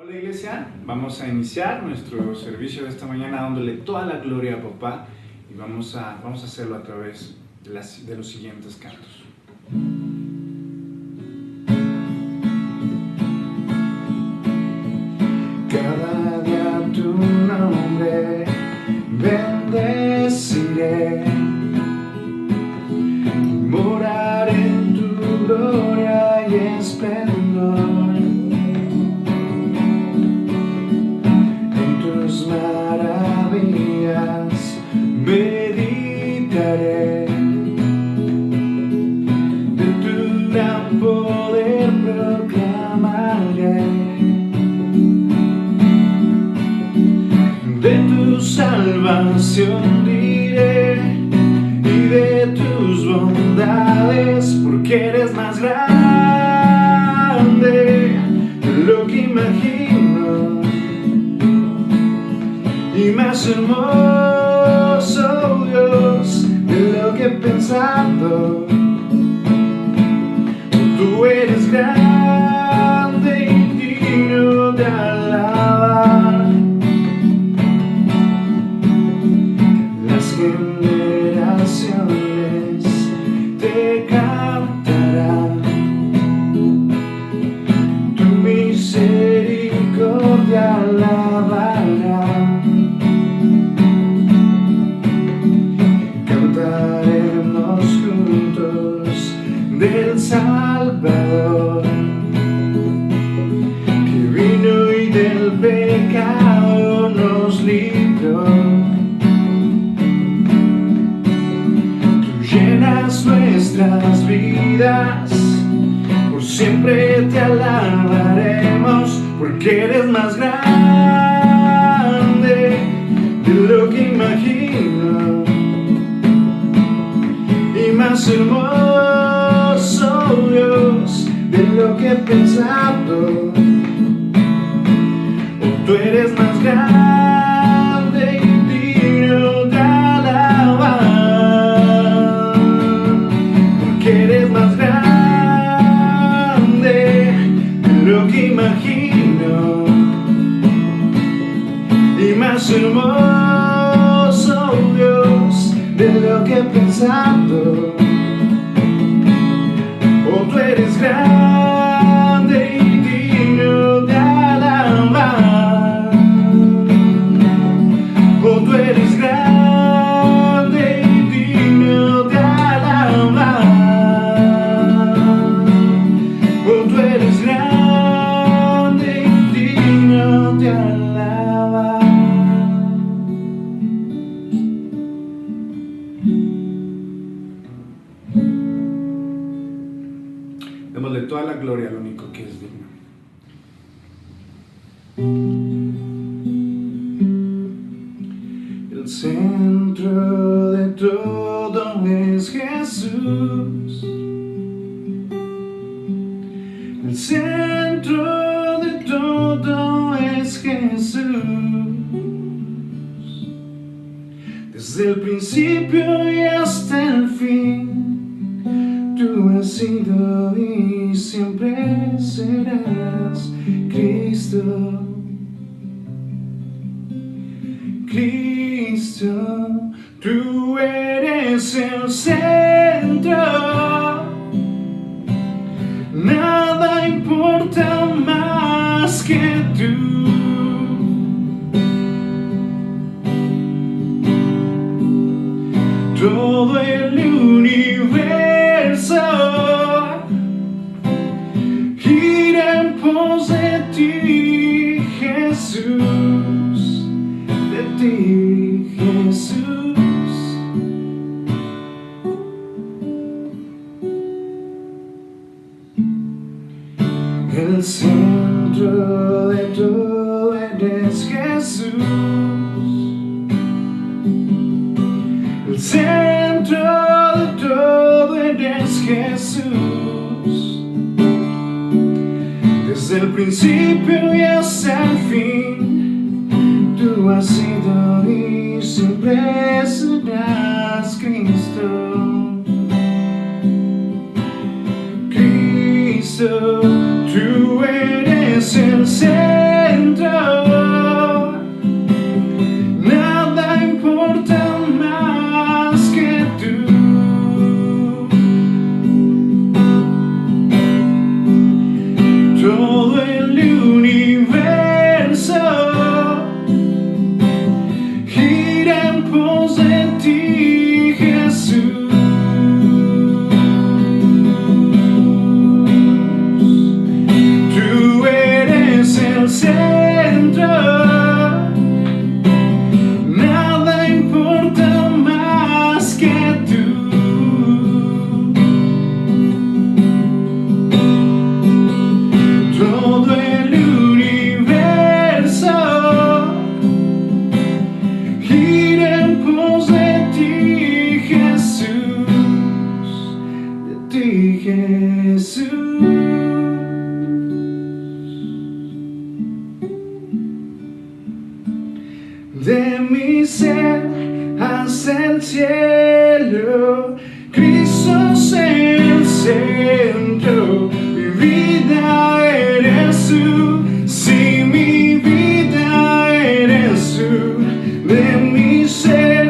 Hola iglesia, vamos a iniciar nuestro servicio de esta mañana dándole toda la gloria a papá y vamos a hacerlo a través de los siguientes cantos. Cada día tu nombre bendeciré, moraré en tu gloria y esplendor. Maravillas meditaré, de tu gran poder proclamaré, de tu salvación diré y de tus bondades, porque eres más grande de lo que imagino y más hermoso, Dios, de lo que he pensado. Tú eres grande y digno de alabar. Las generaciones te cantarán tu misericordia alabarán. Cantaremos juntos del Salvador, que vino y del pecado nos libró. Tú llenas nuestras vidas, por siempre te alabaremos, porque eres más grande de lo que imagino y más hermoso, Dios, de lo que he pensado. Tú eres más grande y digno de alabar, porque eres más grande de lo que imagino y más hermoso, Dios, de lo que he pensado. Oh, tú eres grande y digno de alabar. Oh, tú eres grande y digno de alabar. Oh, tú eres grande y digno de alabar. Démosle toda la gloria al único que es digno. El centro de todo es Jesús. El centro de todo es Jesús. Desde el principio y hasta el fin, tú has sido y siempre serás Cristo. Cristo, tú eres el centro. Nada importa más que tú. Todo el universo gira en pos de ti, Jesús, de ti, Jesús. El centro de todo eres Jesús. El centro de todo eres Jesús. Desde el principio y hasta el fin, tú has sido y siempre serás Cristo. Cristo, tú eres el centro. ti, Jesús. De mi ser hacia el cielo, Cristo es el centro. Mi vida eres tú, sí, mi vida eres tú. De mi ser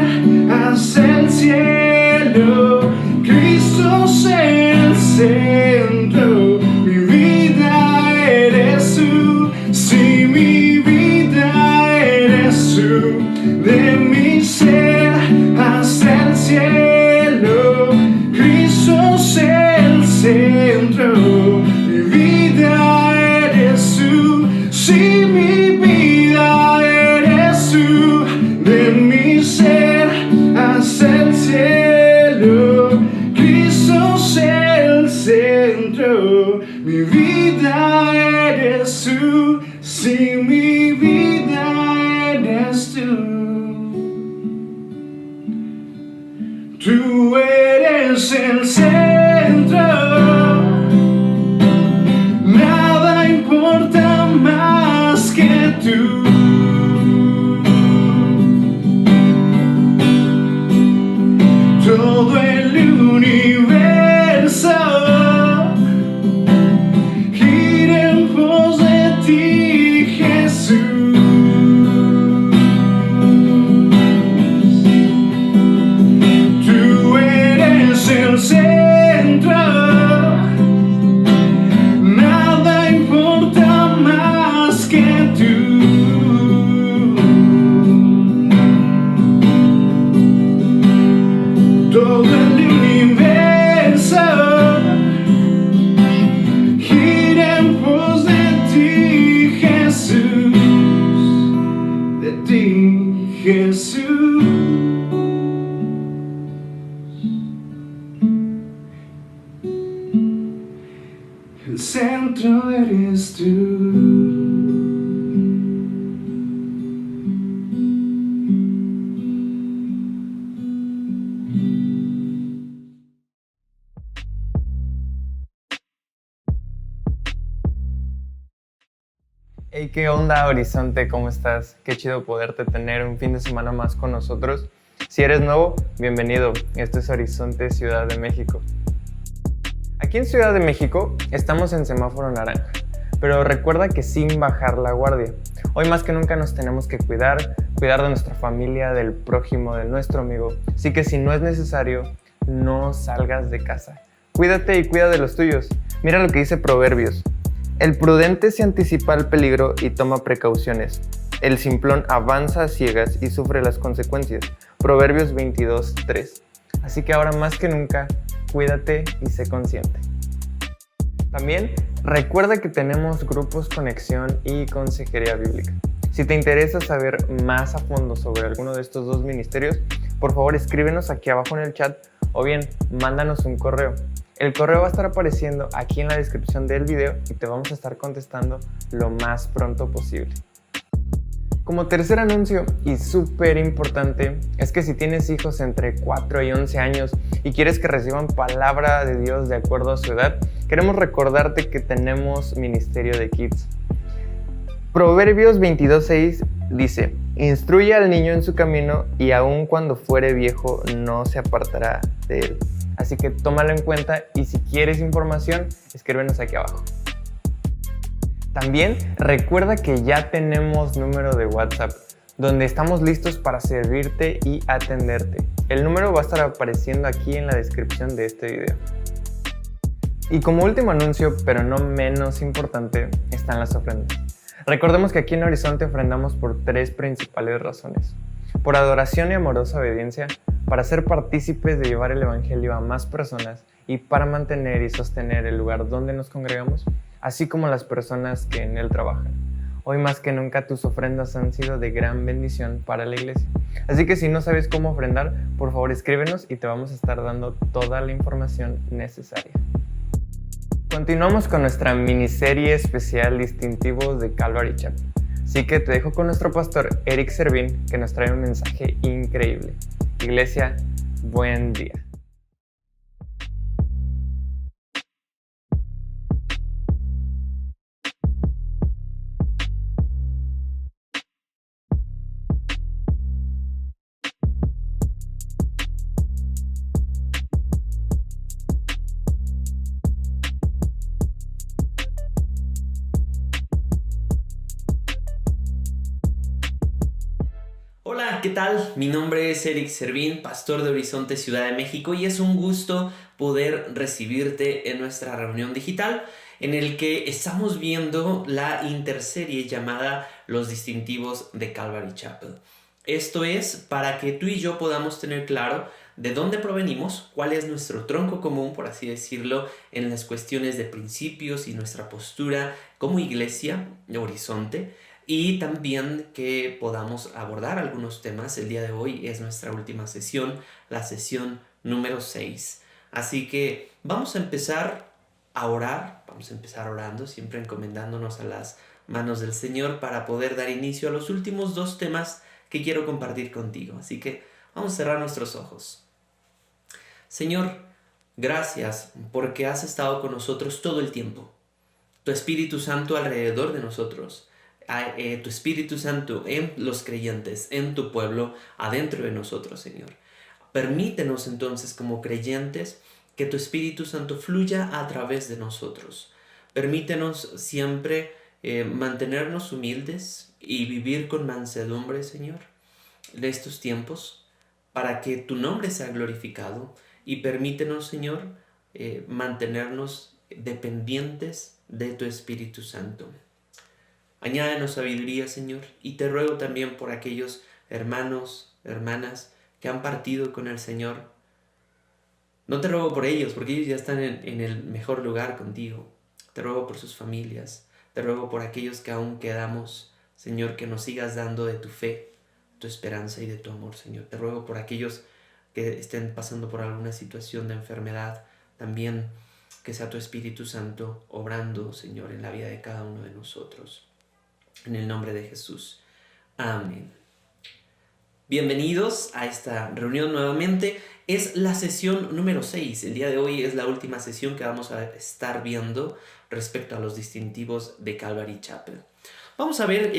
hacia el cielo, Cristo es el centro. Mi vida eres tú, sí, mi vida eres tú. De mi ser hacia el cielo, Cristo es el centro. Mi vida eres tú, sí, mi vida eres tú. De mi ser hacia el cielo, Cristo es el centro. Mi vida eres tú, sí, mi vida eres tú. Tú eres el centro, nada importa más que tú. Todo el universo gira en pos de ti, Jesús. Tú eres el centro, nada importa más que tú. Todo el universo gira en pos de ti, Jesús, de ti, Jesús. El centro eres tú. Hey, ¿qué onda, Horizonte? ¿Cómo estás? Qué chido poderte tener un fin de semana más con nosotros. Si eres nuevo, bienvenido. Esto es Horizonte, Ciudad de México. Aquí en Ciudad de México estamos en semáforo naranja, pero recuerda que sin bajar la guardia. Hoy más que nunca nos tenemos que cuidar de nuestra familia, del prójimo, de nuestro amigo. Así que si no es necesario, no salgas de casa. Cuídate y cuida de los tuyos. Mira lo que dice Proverbios. El prudente se anticipa al peligro y toma precauciones. El simplón avanza a ciegas y sufre las consecuencias. Proverbios 22:3. Así que ahora más que nunca, cuídate y sé consciente. También recuerda que tenemos grupos Conexión y Consejería Bíblica. Si te interesa saber más a fondo sobre alguno de estos dos ministerios, por favor escríbenos aquí abajo en el chat o bien mándanos un correo. El correo va a estar apareciendo aquí en la descripción del video y te vamos a estar contestando lo más pronto posible. Como tercer anuncio y súper importante es que si tienes hijos entre 4 y 11 años y quieres que reciban palabra de Dios de acuerdo a su edad, queremos recordarte que tenemos Ministerio de Kids. Proverbios 22:6 dice: instruye al niño en su camino y aun cuando fuere viejo no se apartará de él. Así que tómalo en cuenta y si quieres información, escríbenos aquí abajo. También recuerda que ya tenemos número de WhatsApp, donde estamos listos para servirte y atenderte. El número va a estar apareciendo aquí en la descripción de este video. Y como último anuncio, pero no menos importante, están las ofrendas. Recordemos que aquí en Horizonte ofrendamos por 3 principales razones. Por adoración y amorosa obediencia, para ser partícipes de llevar el Evangelio a más personas y para mantener y sostener el lugar donde nos congregamos, así como las personas que en él trabajan. Hoy más que nunca tus ofrendas han sido de gran bendición para la iglesia. Así que si no sabes cómo ofrendar, por favor escríbenos y te vamos a estar dando toda la información necesaria. Continuamos con nuestra miniserie especial Distintivos de Calvary Chapel. Así que te dejo con nuestro pastor Eric Servín, que nos trae un mensaje increíble. Iglesia, buen día. Hola, ¿qué tal? Mi nombre es Eric Servín, pastor de Horizonte Ciudad de México, y es un gusto poder recibirte en nuestra reunión digital en el que estamos viendo la interserie llamada Los distintivos de Calvary Chapel. Esto es para que tú y yo podamos tener claro de dónde provenimos, cuál es nuestro tronco común, por así decirlo, en las cuestiones de principios y nuestra postura como iglesia de Horizonte. Y también que podamos abordar algunos temas. El día de hoy es nuestra última sesión, la sesión número 6. Así que vamos a empezar a orar, vamos a empezar orando, siempre encomendándonos a las manos del Señor para poder dar inicio a los últimos 2 temas que quiero compartir contigo. Así que vamos a cerrar nuestros ojos. Señor, gracias porque has estado con nosotros todo el tiempo. Tu Espíritu Santo alrededor de nosotros. Tu Espíritu Santo en los creyentes, en tu pueblo, adentro de nosotros, Señor. Permítenos entonces como creyentes que tu Espíritu Santo fluya a través de nosotros. Permítenos siempre mantenernos humildes y vivir con mansedumbre, Señor, de estos tiempos, para que tu nombre sea glorificado, y permítenos, Señor, mantenernos dependientes de tu Espíritu Santo. Añádenos sabiduría, Señor, y te ruego también por aquellos hermanos, hermanas que han partido con el Señor. No te ruego por ellos, porque ellos ya están en el mejor lugar contigo. Te ruego por sus familias, te ruego por aquellos que aún quedamos, Señor, que nos sigas dando de tu fe, tu esperanza y de tu amor, Señor. Te ruego por aquellos que estén pasando por alguna situación de enfermedad, también que sea tu Espíritu Santo obrando, Señor, en la vida de cada uno de nosotros. En el nombre de Jesús. Amén. Bienvenidos a esta reunión nuevamente. Es la sesión número 6. El día de hoy es la última sesión que vamos a estar viendo respecto a los distintivos de Calvary Chapel. Vamos a ver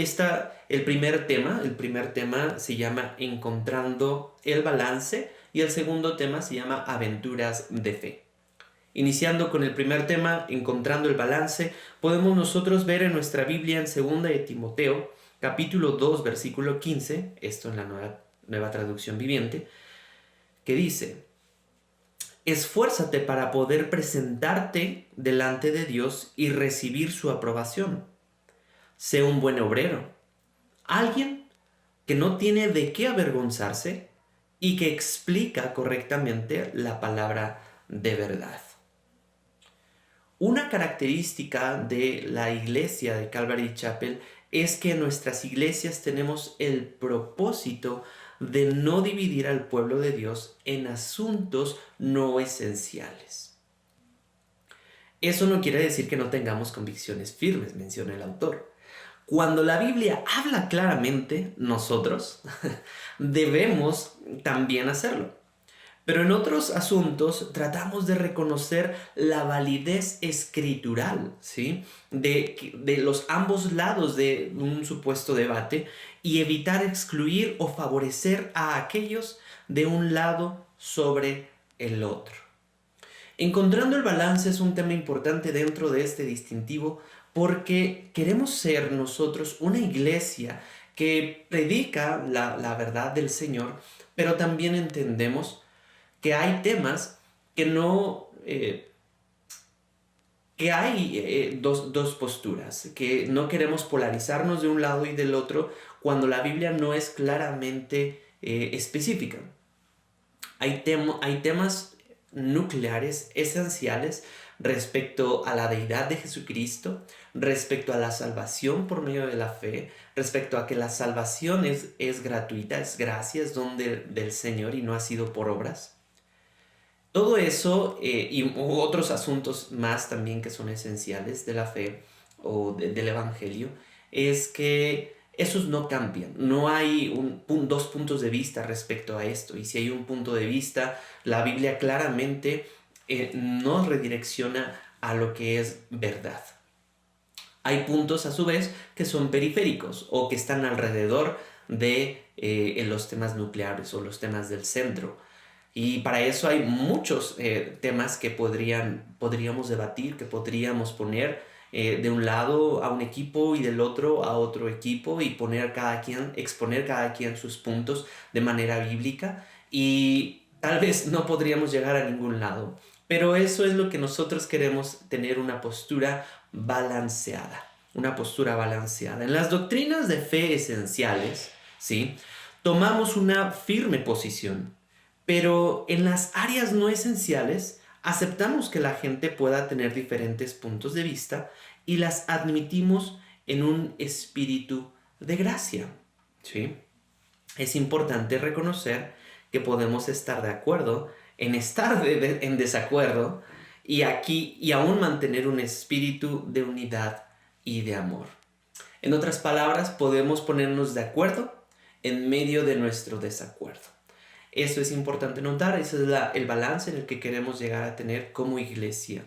el primer tema. El primer tema se llama Encontrando el balance y el segundo tema se llama Aventuras de fe. Iniciando con el primer tema, encontrando el balance, podemos nosotros ver en nuestra Biblia en 2 de Timoteo, capítulo 2, versículo 15, esto en la nueva traducción viviente, que dice: esfuérzate para poder presentarte delante de Dios y recibir su aprobación. Sé un buen obrero, alguien que no tiene de qué avergonzarse y que explica correctamente la palabra de verdad. Una característica de la iglesia de Calvary Chapel es que en nuestras iglesias tenemos el propósito de no dividir al pueblo de Dios en asuntos no esenciales. Eso no quiere decir que no tengamos convicciones firmes, menciona el autor. Cuando la Biblia habla claramente, nosotros debemos también hacerlo. Pero en otros asuntos tratamos de reconocer la validez escritural, ¿sí?, de los ambos lados de un supuesto debate y evitar excluir o favorecer a aquellos de un lado sobre el otro. Encontrando el balance es un tema importante dentro de este distintivo porque queremos ser nosotros una iglesia que predica la verdad del Señor, pero también entendemos que hay temas que no... que hay dos posturas, que no queremos polarizarnos de un lado y del otro cuando la Biblia no es claramente específica. Hay temas nucleares, esenciales, respecto a la deidad de Jesucristo, respecto a la salvación por medio de la fe, respecto a que la salvación es gratuita, es gracia, es don del Señor y no ha sido por obras. Todo eso y otros asuntos más también que son esenciales de la fe o del Evangelio, es que esos no cambian. No hay dos puntos de vista respecto a esto. Y si hay un punto de vista, la Biblia claramente nos redirecciona a lo que es verdad. Hay puntos a su vez que son periféricos o que están alrededor de los temas nucleares o los temas del centro. Y para eso hay muchos temas que podríamos debatir, que podríamos poner de un lado a un equipo y del otro a otro equipo y exponer cada quien sus puntos de manera bíblica, y tal vez no podríamos llegar a ningún lado. Pero eso es lo que nosotros queremos, tener una postura balanceada. Una postura balanceada. En las doctrinas de fe esenciales, ¿sí?, tomamos una firme posición, pero en las áreas no esenciales aceptamos que la gente pueda tener diferentes puntos de vista y las admitimos en un espíritu de gracia, ¿sí? Es importante reconocer que podemos estar de acuerdo en estar en desacuerdo, y aún mantener un espíritu de unidad y de amor. En otras palabras, podemos ponernos de acuerdo en medio de nuestro desacuerdo. Eso es importante notar, ese es el balance en el que queremos llegar a tener como iglesia.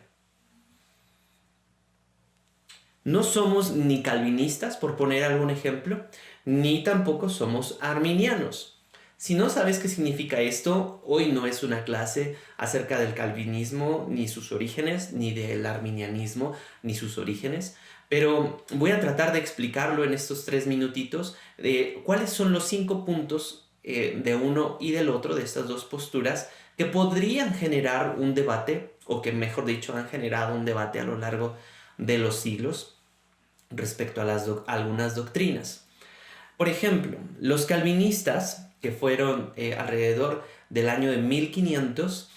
No somos ni calvinistas, por poner algún ejemplo, ni tampoco somos arminianos. Si no sabes qué significa esto, hoy no es una clase acerca del calvinismo, ni sus orígenes, ni del arminianismo, ni sus orígenes, pero voy a tratar de explicarlo en estos 3 minutitos, de cuáles son los 5 puntos de uno y del otro, de estas dos posturas, que podrían generar un debate, o que mejor dicho han generado un debate a lo largo de los siglos respecto a algunas doctrinas. Por ejemplo, los calvinistas, que fueron alrededor del año de 1500,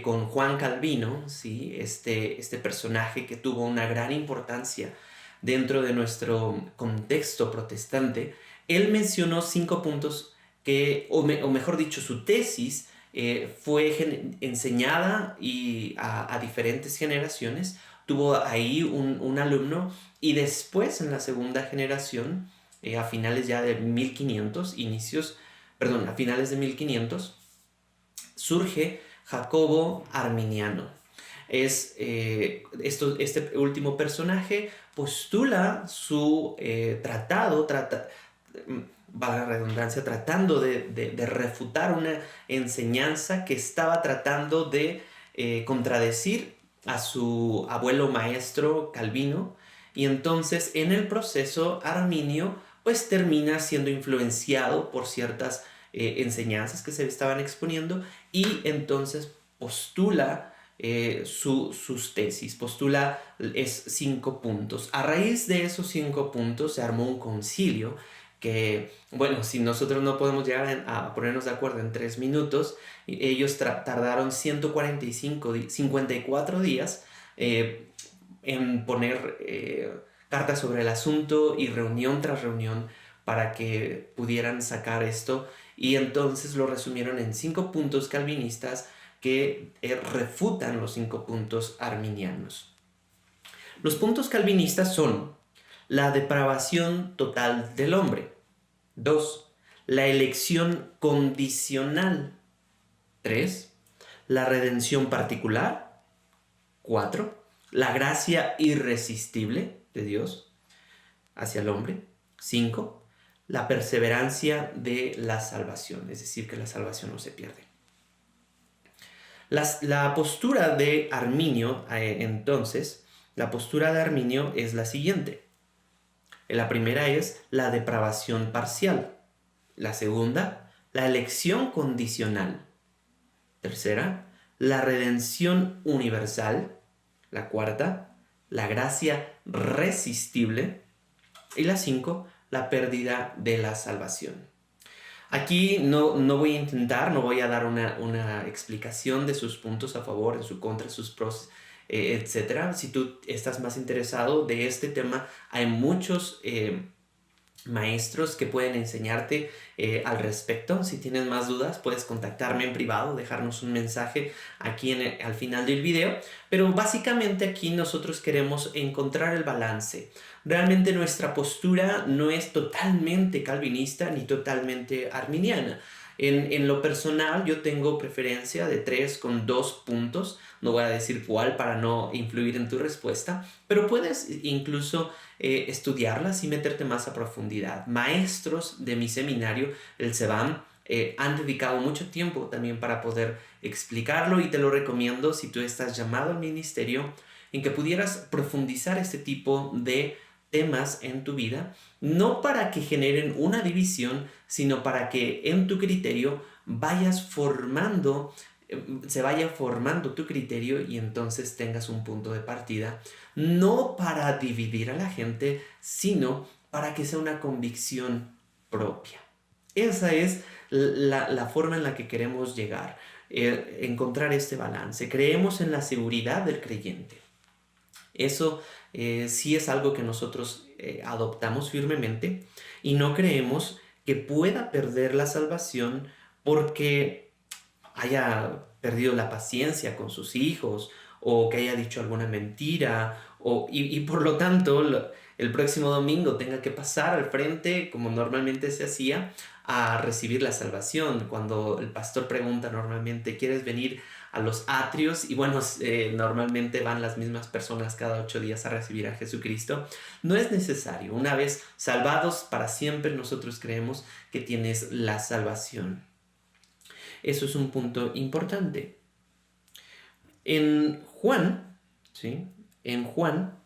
con Juan Calvino, ¿sí?, este personaje que tuvo una gran importancia dentro de nuestro contexto protestante. Él mencionó 5 puntos o mejor dicho, su tesis fue enseñada a diferentes generaciones. Tuvo ahí un alumno, y después en la segunda generación, a finales ya de 1500, a finales de 1500, surge Jacobo Arminiano. Este último personaje postula su tratado, valga la redundancia, tratando de refutar una enseñanza que estaba tratando de contradecir a su abuelo maestro Calvino, y entonces en el proceso Arminio pues termina siendo influenciado por ciertas enseñanzas que se estaban exponiendo, y entonces postula sus tesis, postula 5 puntos. A raíz de esos 5 puntos se armó un concilio que, bueno, si nosotros no podemos llegar a ponernos de acuerdo en 3 minutos, ellos tardaron 54 días en poner cartas sobre el asunto, y reunión tras reunión, para que pudieran sacar esto, y entonces lo resumieron en 5 puntos calvinistas que refutan los 5 puntos arminianos. Los puntos calvinistas son: la depravación total del hombre; 2, la elección condicional; 3, la redención particular; 4, la gracia irresistible de Dios hacia el hombre; 5, la perseverancia de la salvación, es decir, que la salvación no se pierde. La postura de Arminio, entonces, la postura de Arminio es la siguiente. La primera es la depravación parcial. La segunda, la elección condicional. Tercera, la redención universal. La cuarta, la gracia resistible. Y la 5, la pérdida de la salvación. Aquí no voy a dar una explicación de sus puntos a favor, de su contra, sus pros, etc. Si tú estás más interesado de este tema, hay muchos maestros que pueden enseñarte al respecto. Si tienes más dudas, puedes contactarme en privado, dejarnos un mensaje aquí al final del video. Pero básicamente aquí nosotros queremos encontrar el balance. Realmente nuestra postura no es totalmente calvinista ni totalmente arminiana. En lo personal, yo tengo preferencia de 3 con 2 puntos. No voy a decir cuál para no influir en tu respuesta, pero puedes incluso estudiarlas y meterte más a profundidad. Maestros de mi seminario, el CEBAM, han dedicado mucho tiempo también para poder explicarlo, y te lo recomiendo si tú estás llamado al ministerio en que pudieras profundizar este tipo de temas en tu vida, no para que generen una división, sino para que en tu criterio se vaya formando tu criterio y entonces tengas un punto de partida, no para dividir a la gente, sino para que sea una convicción propia. Esa es la forma en la que queremos llegar, encontrar este balance. Creemos en la seguridad del creyente. Eso sí es algo que nosotros adoptamos firmemente y no creemos que pueda perder la salvación porque haya perdido la paciencia con sus hijos o que haya dicho alguna mentira y por lo tanto el próximo domingo tenga que pasar al frente como normalmente se hacía a recibir la salvación. Cuando el pastor pregunta normalmente, ¿quieres venir a los atrios? Y bueno, normalmente van las mismas personas cada 8 días a recibir a Jesucristo. No es necesario. Una vez salvados para siempre, nosotros creemos que tienes la salvación. Eso es un punto importante. En Juan, ¿sí? En Juan,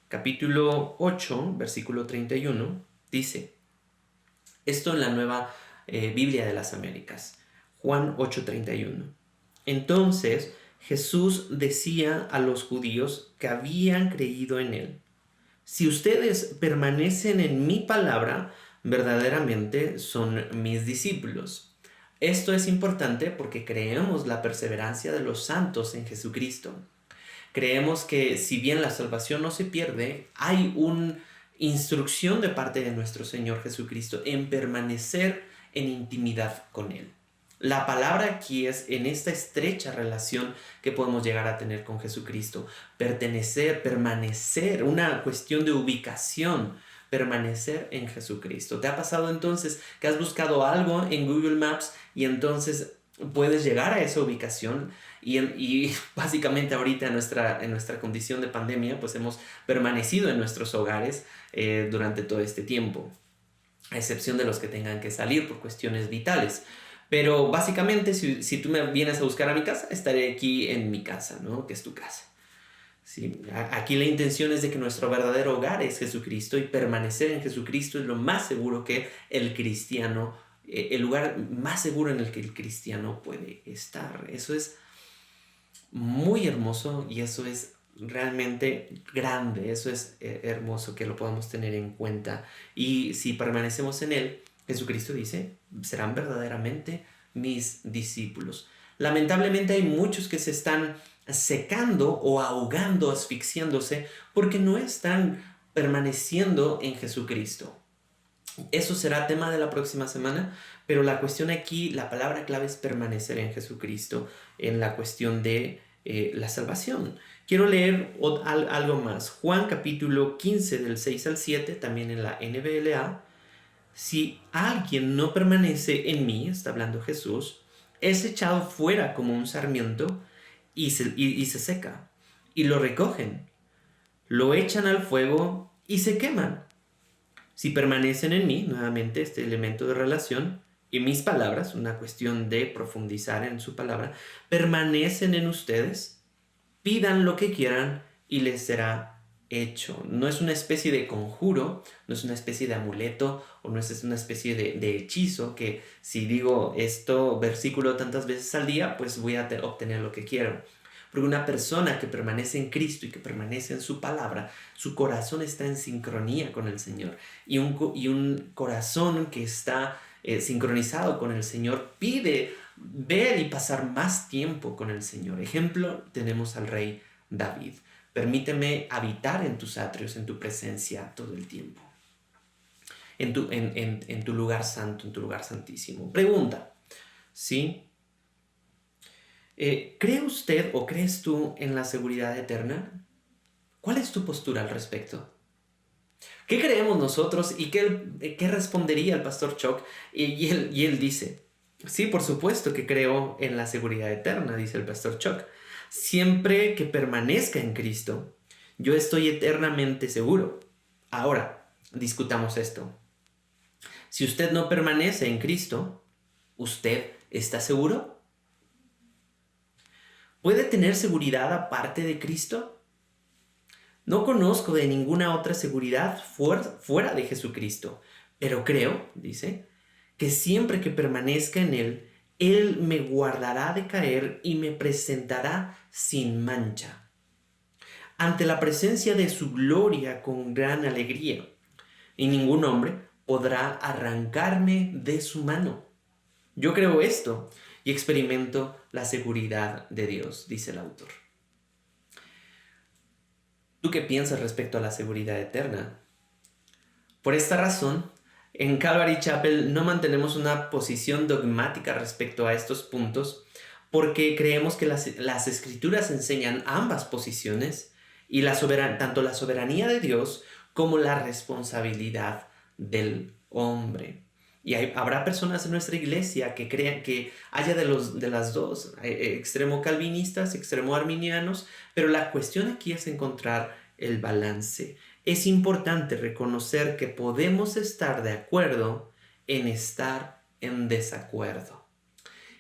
capítulo 8, versículo 31, dice, esto en la nueva Biblia de las Américas, Juan 8:31. Entonces Jesús decía a los judíos que habían creído en él, si ustedes permanecen en mi palabra, verdaderamente son mis discípulos. Esto es importante porque creemos la perseverancia de los santos en Jesucristo. Creemos que si bien la salvación no se pierde, hay una instrucción de parte de nuestro Señor Jesucristo en permanecer en intimidad con Él. La palabra aquí es en esta estrecha relación que podemos llegar a tener con Jesucristo. Pertenecer, permanecer, una cuestión de ubicación, permanecer en Jesucristo. ¿Te ha pasado entonces que has buscado algo en Google Maps y entonces puedes llegar a esa ubicación? Y básicamente ahorita en nuestra condición de pandemia pues hemos permanecido en nuestros hogares durante todo este tiempo, a excepción de los que tengan que salir por cuestiones vitales. Pero básicamente si tú me vienes a buscar a mi casa, estaré aquí en mi casa, ¿no? Que es tu casa. Sí, aquí la intención es de que nuestro verdadero hogar es Jesucristo y permanecer en Jesucristo es lo más seguro que el cristiano, el lugar más seguro en el que el cristiano puede estar. Eso es muy hermoso y eso es realmente grande, eso es hermoso que lo podamos tener en cuenta. Y si permanecemos en Él, Jesucristo dice, serán verdaderamente mis discípulos. Lamentablemente hay muchos que se están secando o ahogando, asfixiándose, porque no están permaneciendo en Jesucristo. Eso será tema de la próxima semana, pero la cuestión aquí, la palabra clave es permanecer en Jesucristo, en la cuestión de la salvación. Quiero leer algo más. Juan capítulo 15 del 6 al 7, también en la NBLA. Si alguien no permanece en mí, está hablando Jesús, es echado fuera como un sarmiento y se seca. Y lo recogen, lo echan al fuego y se queman. Si permanecen en mí, nuevamente este elemento de relación, y mis palabras, una cuestión de profundizar en su palabra, permanecen en ustedes, pidan lo que quieran y les será hecho. No es una especie de conjuro, no es una especie de amuleto o no es una especie de hechizo que si digo esto versículo tantas veces al día, pues voy a obtener lo que quiero. Porque una persona que permanece en Cristo y que permanece en su palabra, su corazón está en sincronía con el Señor. Y un corazón que está sincronizado con el Señor pide ver y pasar más tiempo con el Señor. Ejemplo, tenemos al rey David. Permíteme habitar en tus atrios, en tu presencia todo el tiempo. En tu lugar santo, en tu lugar santísimo. Pregunta, ¿sí? ¿Cree usted o crees tú en la seguridad eterna? ¿Cuál es tu postura al respecto? ¿Qué creemos nosotros y qué respondería el pastor Chuck? Y él dice, sí, por supuesto que creo en la seguridad eterna, dice el pastor Chuck. Siempre que permanezca en Cristo, yo estoy eternamente seguro. Ahora, discutamos esto. Si usted no permanece en Cristo, ¿usted está seguro? ¿Puede tener seguridad aparte de Cristo? No conozco de ninguna otra seguridad fuera de Jesucristo, pero creo, dice, que siempre que permanezca en Él, Él me guardará de caer y me presentará sin mancha ante la presencia de su gloria con gran alegría, y ningún hombre podrá arrancarme de su mano. Yo creo esto y experimento la seguridad de Dios, dice el autor. ¿Tú qué piensas respecto a la seguridad eterna? Por esta razón, en Calvary Chapel no mantenemos una posición dogmática respecto a estos puntos, porque creemos que las Escrituras enseñan ambas posiciones y tanto la soberanía de Dios como la responsabilidad del hombre. Y habrá personas en nuestra iglesia que crean que haya de las dos, extremo calvinistas, extremo arminianos, pero la cuestión aquí es encontrar el balance. Es importante reconocer que podemos estar de acuerdo en estar en desacuerdo.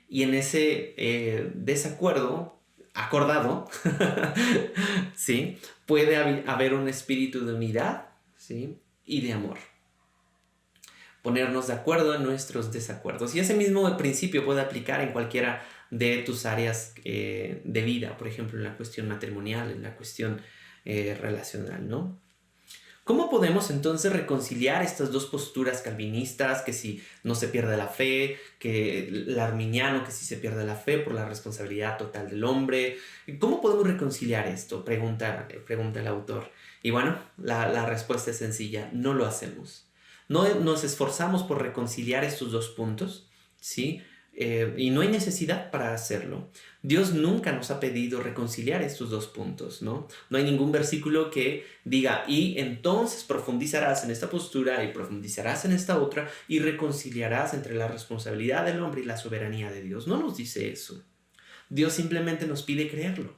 Y en ese desacuerdo acordado, ¿sí?, puede haber un espíritu de unidad, ¿sí?, y de amor. Ponernos de acuerdo en nuestros desacuerdos. Y ese mismo principio puede aplicar en cualquiera de tus áreas de vida, por ejemplo, en la cuestión matrimonial, en la cuestión relacional, ¿no? ¿Cómo podemos entonces reconciliar estas dos posturas calvinistas, que si no se pierde la fe, que el arminiano, que si se pierde la fe por la responsabilidad total del hombre? ¿Cómo podemos reconciliar esto?, pregunta el autor. Y bueno, la respuesta es sencilla: no lo hacemos. No nos esforzamos por reconciliar estos dos puntos, ¿sí? Y no hay necesidad para hacerlo. Dios nunca nos ha pedido reconciliar estos dos puntos, ¿no? No hay ningún versículo que diga: y entonces profundizarás en esta postura y profundizarás en esta otra y reconciliarás entre la responsabilidad del hombre y la soberanía de Dios. No nos dice eso. Dios simplemente nos pide creerlo.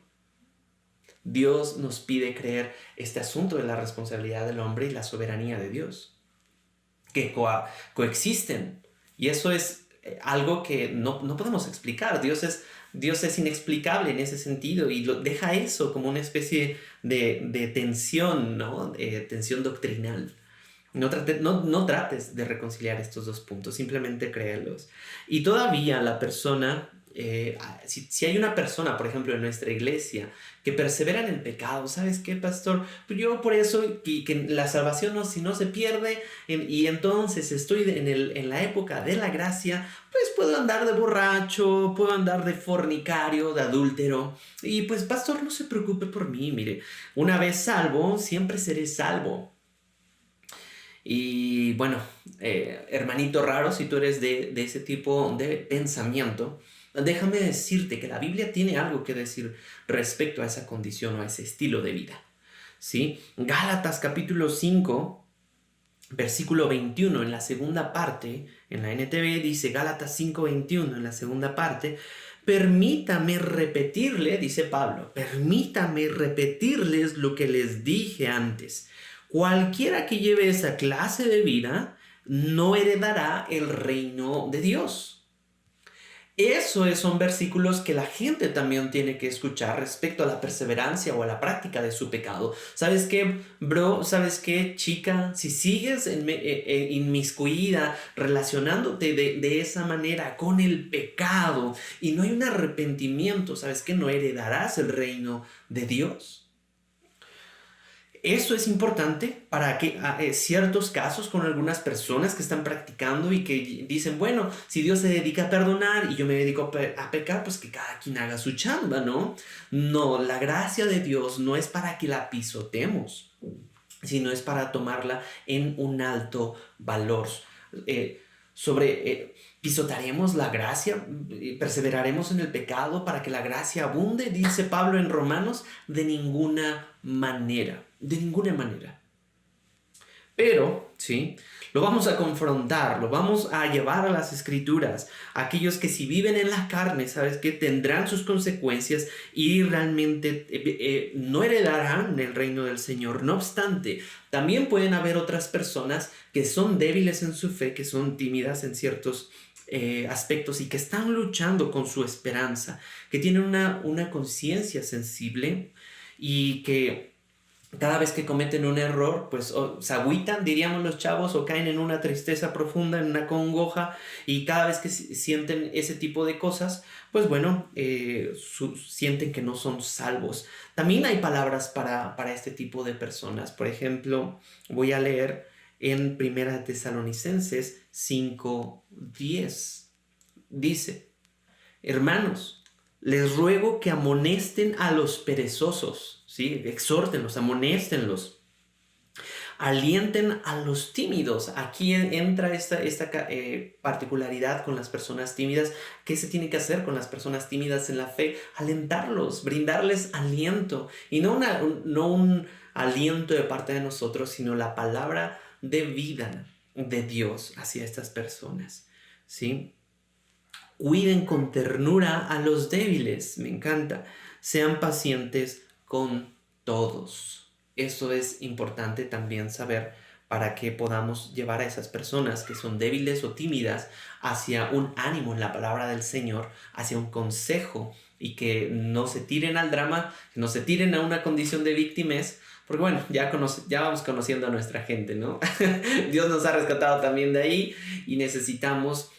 Dios nos pide creer este asunto de la responsabilidad del hombre y la soberanía de Dios, que coexisten. Y eso es algo que no podemos explicar. Dios es inexplicable en ese sentido, y deja eso como una especie de tensión, ¿no? Tensión doctrinal. No trates de reconciliar estos dos puntos, simplemente créelos. Y todavía la persona, si hay una persona, por ejemplo, en nuestra iglesia, que persevera en el pecado, ¿sabes qué, pastor? Pues yo por eso, que la salvación si no se pierde, y entonces estoy en la época de la gracia, pues puedo andar de borracho, puedo andar de fornicario, de adúltero, y pues, pastor, no se preocupe por mí, mire, una vez salvo, siempre seré salvo. Y bueno, hermanito raro, si tú eres de ese tipo de pensamiento, déjame decirte que la Biblia tiene algo que decir respecto a esa condición o a ese estilo de vida, ¿sí? Gálatas capítulo 5, versículo 21, en la segunda parte, en la NTV dice Gálatas 5:21, en la segunda parte: permítame repetirle, dice Pablo, permítame repetirles lo que les dije antes. Cualquiera que lleve esa clase de vida no heredará el reino de Dios. Esos son versículos que la gente también tiene que escuchar respecto a la perseverancia o a la práctica de su pecado. ¿Sabes qué, bro? ¿Sabes qué, chica? Si sigues inmiscuida, relacionándote de esa manera con el pecado y no hay un arrepentimiento, ¿sabes qué? No heredarás el reino de Dios. Eso es importante para que ciertos casos con algunas personas que están practicando y que dicen, bueno, si Dios se dedica a perdonar y yo me dedico a pecar, pues que cada quien haga su chamba, ¿no? No, la gracia de Dios no es para que la pisotemos, sino es para tomarla en un alto valor. ¿Pisotaremos la gracia? ¿Perseveraremos en el pecado para que la gracia abunde? Dice Pablo en Romanos, de ninguna manera. De ninguna manera. Pero, ¿sí?, lo vamos a confrontar, lo vamos a llevar a las Escrituras. Aquellos que si viven en la carne, ¿sabes qué?, tendrán sus consecuencias y realmente no heredarán el reino del Señor. No obstante, también pueden haber otras personas que son débiles en su fe, que son tímidas en ciertos aspectos y que están luchando con su esperanza, que tienen una conciencia sensible y que cada vez que cometen un error, pues se agüitan, diríamos los chavos, o caen en una tristeza profunda, en una congoja, y cada vez que sienten ese tipo de cosas, pues bueno, sienten que no son salvos. También hay palabras para este tipo de personas. Por ejemplo, voy a leer en 1 Tesalonicenses 5:10. Dice: hermanos, les ruego que amonesten a los perezosos, ¿sí? Exhórtenlos, amonéstenlos. Alienten a los tímidos. Aquí entra esta particularidad con las personas tímidas. ¿Qué se tiene que hacer con las personas tímidas en la fe? Alentarlos, brindarles aliento. Y no un aliento de parte de nosotros, sino la palabra de vida de Dios hacia estas personas, ¿sí? Cuiden con ternura a los débiles. Me encanta. Sean pacientes con todos. Eso es importante también saber para que podamos llevar a esas personas que son débiles o tímidas hacia un ánimo en la palabra del Señor, hacia un consejo, y que no se tiren al drama, que no se tiren a una condición de víctimas, porque bueno, ya vamos conociendo a nuestra gente, ¿no? Dios nos ha rescatado también de ahí y necesitamos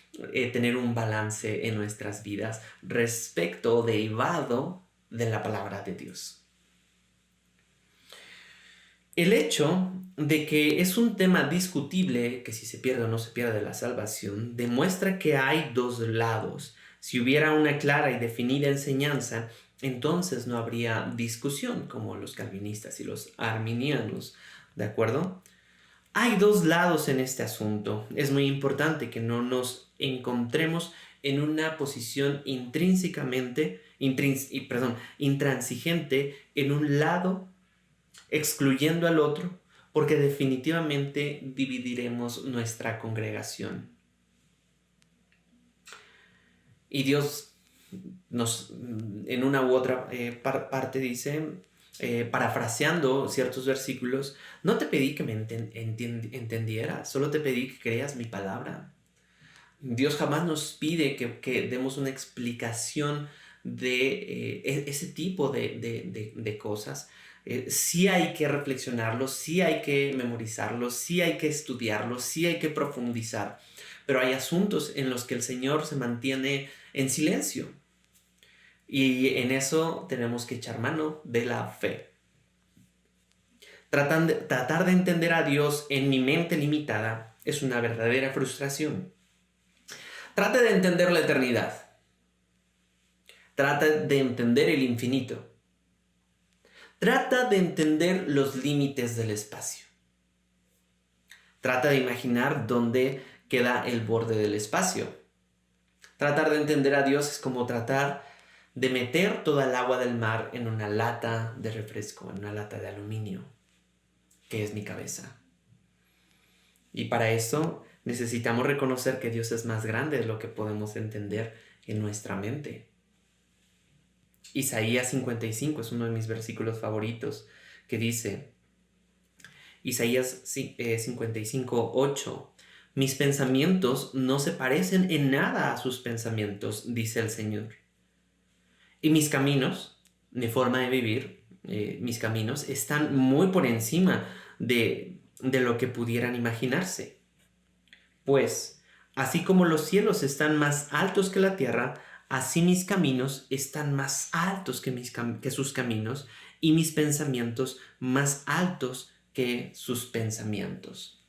tener un balance en nuestras vidas respecto derivado de la palabra de Dios. El hecho de que es un tema discutible, que si se pierde o no se pierde la salvación, demuestra que hay dos lados. Si hubiera una clara y definida enseñanza, entonces no habría discusión, como los calvinistas y los arminianos, ¿de acuerdo? Hay dos lados en este asunto. Es muy importante que no nos encontremos en una posición intransigente en un lado, excluyendo al otro, porque definitivamente dividiremos nuestra congregación. Y Dios nos, en una u otra parte dice, parafraseando ciertos versículos: no te pedí que me entendieras, solo te pedí que creas mi palabra. Dios jamás nos pide que demos una explicación de ese tipo de cosas. Sí hay que reflexionarlo, sí hay que memorizarlo, sí hay que estudiarlo, sí hay que profundizar, pero hay asuntos en los que el Señor se mantiene en silencio, y en eso tenemos que echar mano de la fe. Tratar de entender a Dios en mi mente limitada es una verdadera frustración. Trata de entender la eternidad. Trata de entender el infinito. Trata de entender los límites del espacio. Trata de imaginar dónde queda el borde del espacio. Tratar de entender a Dios es como tratar de meter toda el agua del mar en una lata de refresco, en una lata de aluminio, que es mi cabeza. Y para eso necesitamos reconocer que Dios es más grande de lo que podemos entender en nuestra mente. Isaías 55 es uno de mis versículos favoritos, que dice, Isaías 55:8, mis pensamientos no se parecen en nada a sus pensamientos, dice el Señor. Y mis caminos, mi forma de vivir, mis caminos están muy por encima de lo que pudieran imaginarse. Pues, así como los cielos están más altos que la tierra, así mis caminos están más altos que sus caminos, y mis pensamientos más altos que sus pensamientos.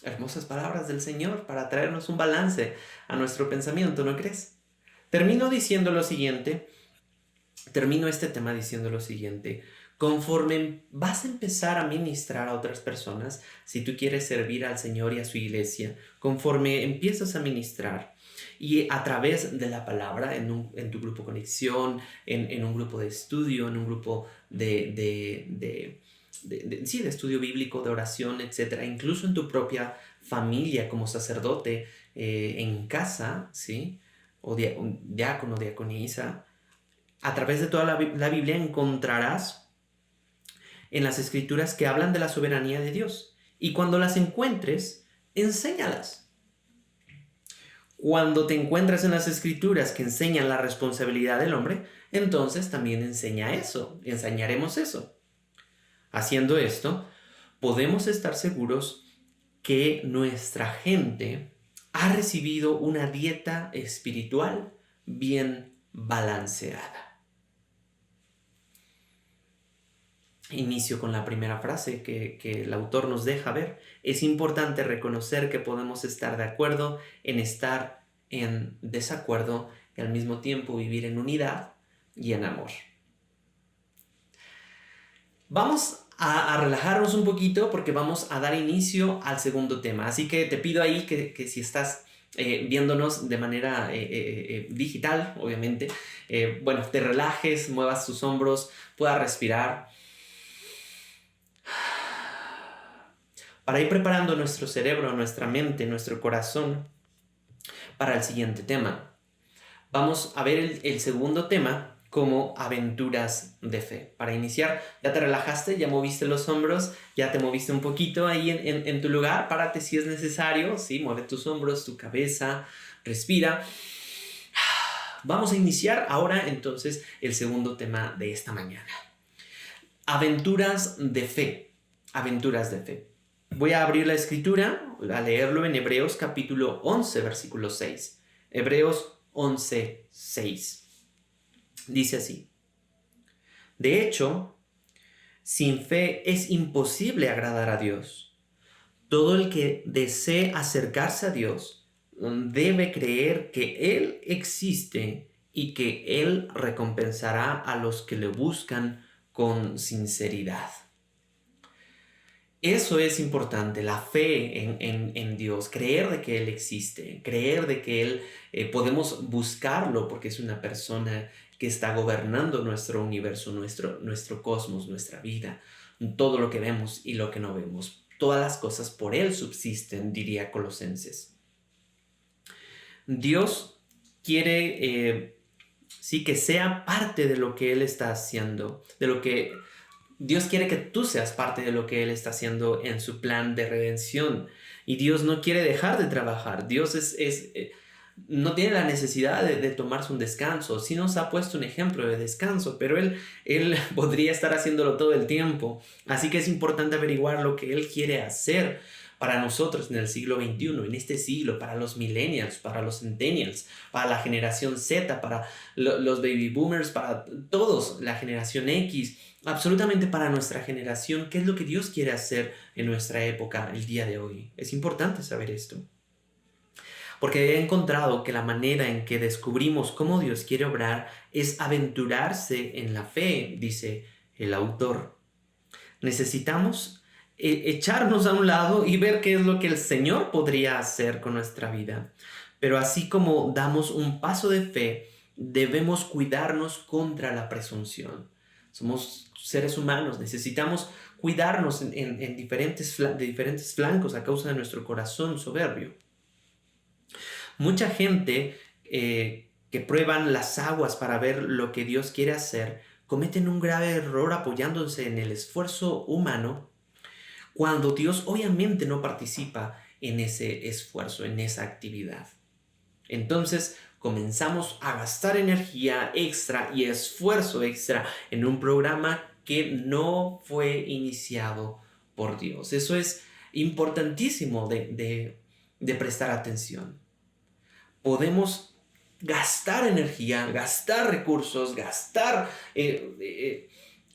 Hermosas palabras del Señor para traernos un balance a nuestro pensamiento, ¿no crees? Termino este tema diciendo lo siguiente. Conforme vas a empezar a ministrar a otras personas, si tú quieres servir al Señor y a su iglesia, conforme empiezas a ministrar y a través de la palabra en tu grupo conexión, en un grupo de estudio, en un grupo de estudio bíblico, de oración, etc., incluso en tu propia familia como sacerdote, en casa, ¿sí? O un diácono, diaconisa, a través de toda la Biblia encontrarás en las Escrituras que hablan de la soberanía de Dios. Y cuando las encuentres, enséñalas. Cuando te encuentres en las Escrituras que enseñan la responsabilidad del hombre, entonces también enseñaremos eso. Haciendo esto, podemos estar seguros que nuestra gente ha recibido una dieta espiritual bien balanceada. Inicio con la primera frase que el autor nos deja ver. Es importante reconocer que podemos estar de acuerdo en estar en desacuerdo y al mismo tiempo vivir en unidad y en amor. Vamos a relajarnos un poquito porque vamos a dar inicio al segundo tema. Así que te pido ahí que si estás viéndonos de manera digital, obviamente, te relajes, muevas tus hombros, puedas respirar. Para ir preparando nuestro cerebro, nuestra mente, nuestro corazón para el siguiente tema. Vamos a ver el segundo tema como aventuras de fe. Para iniciar, ya te relajaste, ya moviste los hombros, ya te moviste un poquito ahí en tu lugar. Párate si es necesario, ¿sí? Mueve tus hombros, tu cabeza, respira. Vamos a iniciar ahora entonces el segundo tema de esta mañana. Aventuras de fe. Aventuras de fe. Voy a abrir la escritura, a leerlo en Hebreos capítulo 11, versículo 6. Hebreos 11, 6. Dice así: de hecho, sin fe es imposible agradar a Dios. Todo el que desee acercarse a Dios debe creer que Él existe y que Él recompensará a los que le buscan con sinceridad. Eso es importante, la fe en Dios, creer de que Él existe, creer de que Él podemos buscarlo porque es una persona que está gobernando nuestro universo, nuestro cosmos, nuestra vida, todo lo que vemos y lo que no vemos. Todas las cosas por Él subsisten, diría Colosenses. Dios quiere que sea parte de lo que Él está haciendo, Dios quiere que tú seas parte de lo que Él está haciendo en su plan de redención. Y Dios no quiere dejar de trabajar. Dios no tiene la necesidad de tomarse un descanso. Sí nos ha puesto un ejemplo de descanso, pero Él podría estar haciéndolo todo el tiempo. Así que es importante averiguar lo que Él quiere hacer para nosotros en el siglo XXI, en este siglo, para los millennials, para los centennials, para la generación Z, para los baby boomers, para todos, la generación X, absolutamente para nuestra generación. ¿Qué es lo que Dios quiere hacer en nuestra época, el día de hoy? Es importante saber esto. Porque he encontrado que la manera en que descubrimos cómo Dios quiere obrar es aventurarse en la fe, dice el autor. Necesitamos echarnos a un lado y ver qué es lo que el Señor podría hacer con nuestra vida. Pero así como damos un paso de fe, debemos cuidarnos contra la presunción. Somos seres humanos, necesitamos cuidarnos de diferentes flancos a causa de nuestro corazón soberbio. Mucha gente que prueban las aguas para ver lo que Dios quiere hacer, cometen un grave error apoyándose en el esfuerzo humano, cuando Dios obviamente no participa en ese esfuerzo, en esa actividad. Entonces comenzamos a gastar energía extra y esfuerzo extra en un programa que no fue iniciado por Dios. Eso es importantísimo de prestar atención. Podemos gastar energía, gastar recursos, gastar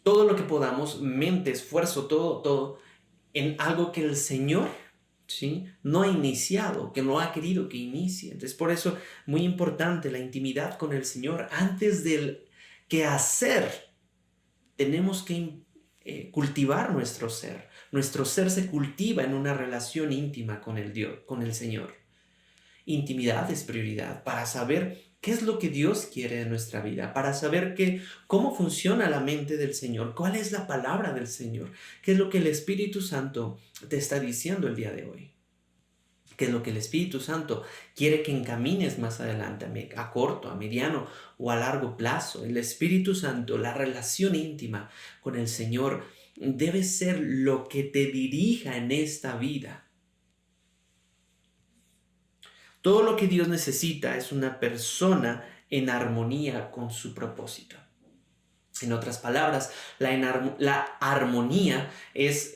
todo lo que podamos, mente, esfuerzo, todo en algo que el Señor, ¿sí?, no ha iniciado, que no ha querido que inicie. Entonces, por eso, muy importante la intimidad con el Señor. Antes del que hacer, tenemos que cultivar nuestro ser. Nuestro ser se cultiva en una relación íntima con el Señor. Intimidad es prioridad para saber qué es lo que Dios quiere de nuestra vida, para saber cómo funciona la mente del Señor, cuál es la palabra del Señor, qué es lo que el Espíritu Santo te está diciendo el día de hoy, qué es lo que el Espíritu Santo quiere que encamines más adelante, a corto, a mediano o a largo plazo. El Espíritu Santo, la relación íntima con el Señor debe ser lo que te dirija en esta vida. Todo lo que Dios necesita es una persona en armonía con su propósito. En otras palabras, la armonía es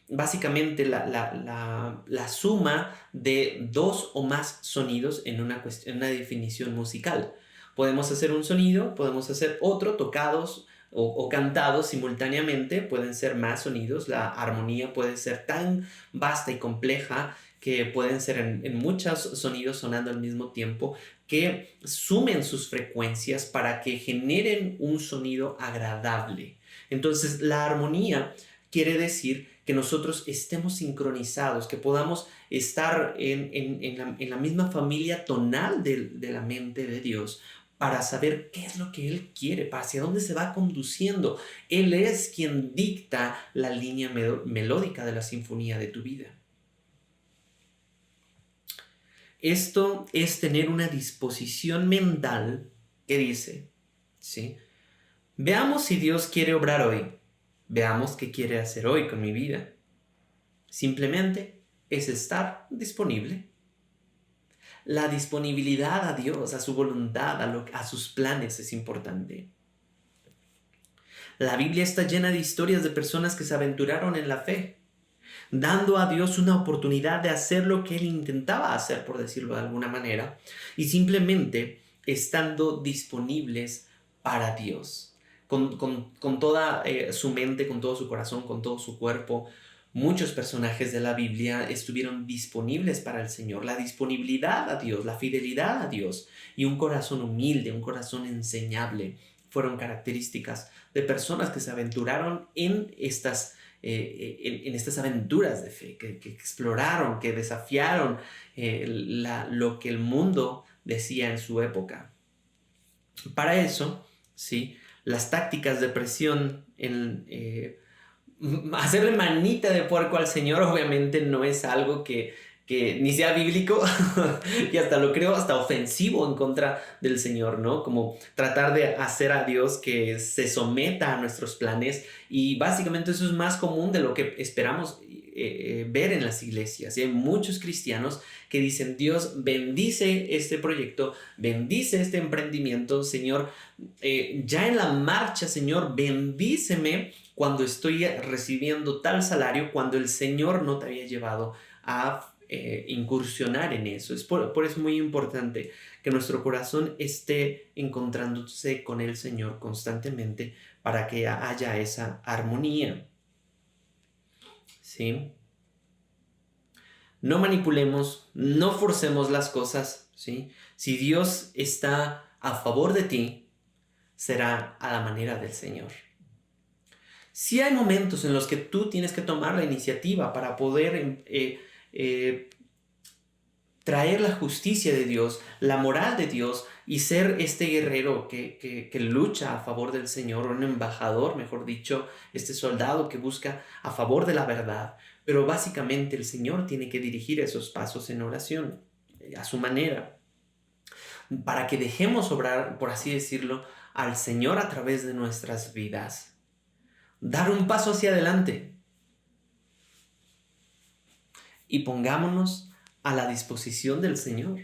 básicamente la suma de dos o más sonidos en una definición musical. Podemos hacer un sonido, podemos hacer otro, tocados o cantados simultáneamente, pueden ser más sonidos. La armonía puede ser tan vasta y compleja que pueden ser en muchos sonidos sonando al mismo tiempo, que sumen sus frecuencias para que generen un sonido agradable. Entonces, la armonía quiere decir que nosotros estemos sincronizados, que podamos estar en la misma familia tonal de la mente de Dios, para saber qué es lo que Él quiere, hacia dónde se va conduciendo. Él es quien dicta la línea melódica de la sinfonía de tu vida. Esto es tener una disposición mental que dice, ¿sí? Veamos si Dios quiere obrar hoy. Veamos qué quiere hacer hoy con mi vida. Simplemente es estar disponible. La disponibilidad a Dios, a su voluntad, a sus planes es importante. La Biblia está llena de historias de personas que se aventuraron en la fe, dando a Dios una oportunidad de hacer lo que Él intentaba hacer, por decirlo de alguna manera, y simplemente estando disponibles para Dios, con toda su mente, con todo su corazón, con todo su cuerpo. Muchos personajes de la Biblia estuvieron disponibles para el Señor. La disponibilidad a Dios, la fidelidad a Dios y un corazón humilde, un corazón enseñable fueron características de personas que se aventuraron en estas aventuras de fe, que exploraron, que desafiaron lo que el mundo decía en su época. Para eso, ¿sí? Las tácticas de presión hacerle manita de puerco al Señor obviamente no es algo que ni sea bíblico y hasta lo creo hasta ofensivo en contra del Señor, ¿no? Como tratar de hacer a Dios que se someta a nuestros planes, y básicamente eso es más común de lo que esperamos ver en las iglesias. Y hay muchos cristianos que dicen: Dios, bendice este proyecto, bendice este emprendimiento, Señor, ya en la marcha, Señor, bendíceme cuando estoy recibiendo tal salario, cuando el Señor no te había llevado a incursionar en eso. Es por eso muy importante que nuestro corazón esté encontrándose con el Señor constantemente, para que haya esa armonía. ¿Sí? No manipulemos, no forcemos las cosas, ¿sí? Si Dios está a favor de ti, será a la manera del Señor. Sí hay momentos en los que tú tienes que tomar la iniciativa para poder traer la justicia de Dios, la moral de Dios, y ser este guerrero que lucha a favor del Señor, un embajador, mejor dicho, este soldado que busca a favor de la verdad. Pero básicamente el Señor tiene que dirigir esos pasos en oración, a su manera, para que dejemos obrar, por así decirlo, al Señor a través de nuestras vidas. Dar un paso hacia adelante. Y pongámonos a la disposición del Señor.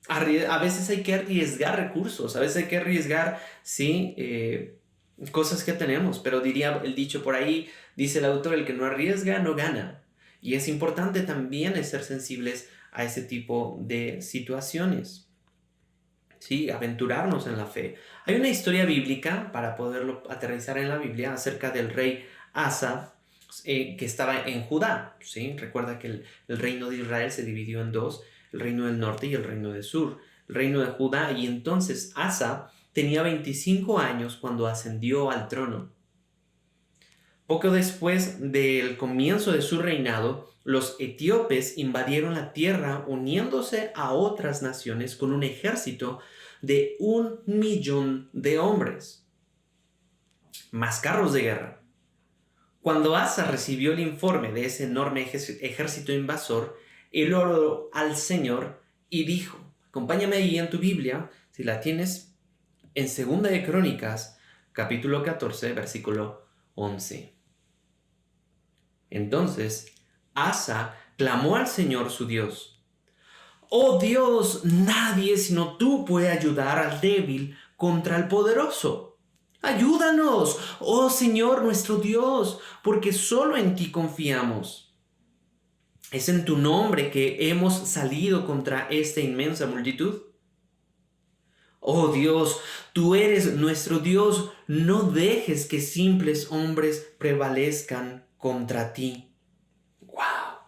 A veces hay que arriesgar recursos, a veces hay que arriesgar, sí, cosas que tenemos, pero diría el dicho por ahí, dice el autor: el que no arriesga no gana. Y es importante también ser sensibles a ese tipo de situaciones, sí, aventurarnos en la fe. Hay una historia bíblica, para poderlo aterrizar en la Biblia, acerca del rey Asa, que estaba en Judá, ¿sí? Recuerda que el reino de Israel se dividió en dos: el reino del norte y el reino del sur, el reino de Judá. Y entonces Asa tenía 25 años cuando ascendió al trono. Poco después del comienzo de su reinado, los etíopes invadieron la tierra, uniéndose a otras naciones con un ejército de 1 millón de hombres, más carros de guerra. Cuando Asa recibió el informe de ese enorme ejército invasor, él oró al Señor y dijo, acompáñame ahí en tu Biblia, si la tienes, en 2 de Crónicas, capítulo 14, versículo 11. Entonces, Asa clamó al Señor su Dios: «Oh Dios, nadie sino tú puede ayudar al débil contra el poderoso». Ayúdanos, oh Señor nuestro Dios, porque solo en ti confiamos. Es en tu nombre que hemos salido contra esta inmensa multitud. Oh Dios, tú eres nuestro Dios, no dejes que simples hombres prevalezcan contra ti. ¡Wow!